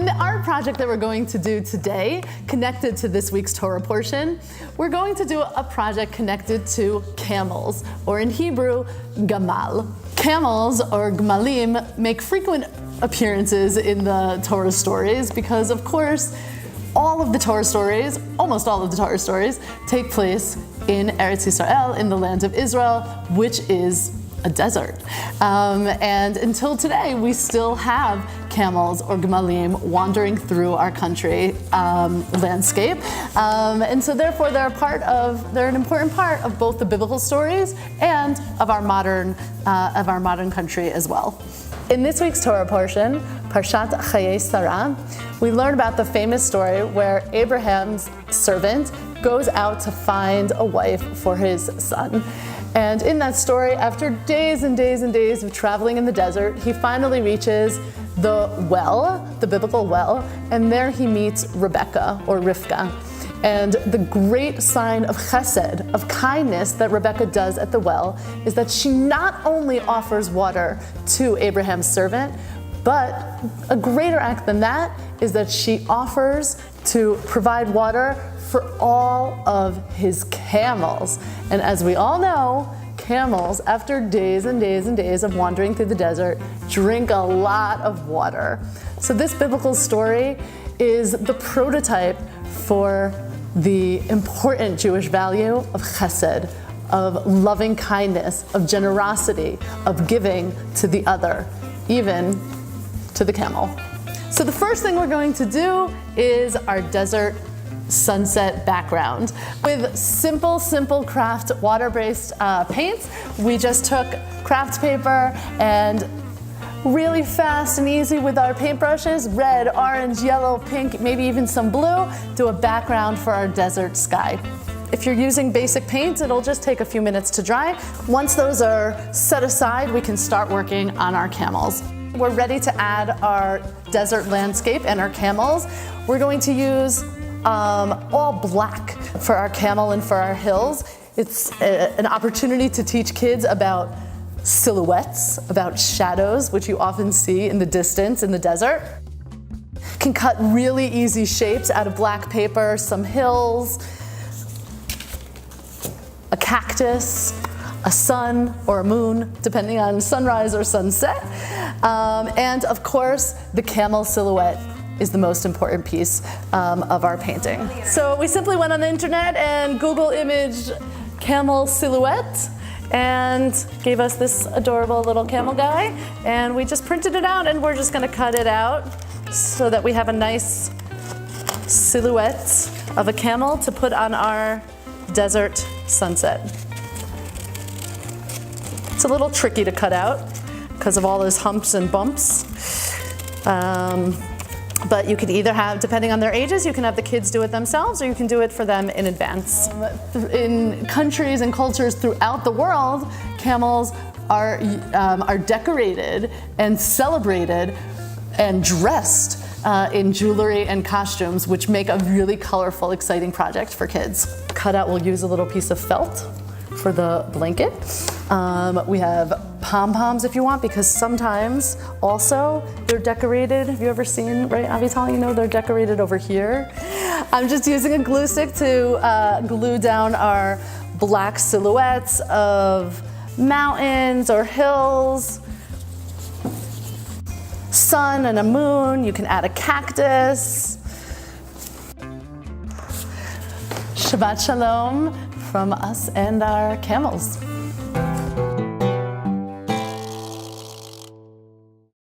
in the art project that we're going to do today, connected to this week's Torah portion, we're going to do a project connected to camels, or in Hebrew, gamal. Camels, or gmalim, make frequent appearances in the Torah stories because, of course, all of the Torah stories, almost all of the Torah stories, take place in Eretz Yisrael, in the land of Israel, which is a desert. And until today, we still have camels or gemalim wandering through our country landscape. And so therefore they're an important part of both the biblical stories and of our modern country as well. In this week's Torah portion, Parshat Chayei Sarah, we learn about the famous story where Abraham's servant goes out to find a wife for his son. And in that story, after days and days and days of traveling in the desert, he finally reaches the well, the biblical well, and there he meets Rebecca, or Rivka. And the great sign of chesed, of kindness, that Rebecca does at the well is that she not only offers water to Abraham's servant, but a greater act than that is that she offers to provide water for all of his camels. And as we all know, camels, after days and days and days of wandering through the desert, drink a lot of water. So this biblical story is the prototype for the important Jewish value of chesed, of loving kindness, of generosity, of giving to the other, even to the camel. So the first thing we're going to do is our desert sunset background. With simple craft water-based paints, we just took craft paper and really fast and easy with our paintbrushes, red, orange, yellow, pink, maybe even some blue, do a background for our desert sky. If you're using basic paints, it'll just take a few minutes to dry. Once those are set aside, we can start working on our camels. We're ready to add our desert landscape and our camels. We're going to use all black for our camel and for our hills. It's an opportunity to teach kids about silhouettes, about shadows, which you often see in the distance in the desert. Can cut really easy shapes out of black paper, some hills, a cactus, a sun or a moon, depending on sunrise or sunset. And of course, the camel silhouette is the most important piece of our painting. So we simply went on the internet and Google imaged camel silhouette and gave us this adorable little camel guy, and we just printed it out, and we're just gonna cut it out so that we have a nice silhouette of a camel to put on our desert sunset. It's a little tricky to cut out because of all those humps and bumps. But you could either have, depending on their ages, you can have the kids do it themselves, or you can do it for them in advance. In countries and cultures throughout the world, camels are decorated and celebrated and dressed in jewelry and costumes, which make a really colorful, exciting project for kids. Cutout, we'll use a little piece of felt for the blanket. We have pom-poms if you want, because sometimes also they're decorated. Have you ever seen, right, Avital, you know they're decorated over here. I'm just using a glue stick to glue down our black silhouettes of mountains or hills, sun and a moon. You can add a cactus. Shabbat Shalom from us and our camels.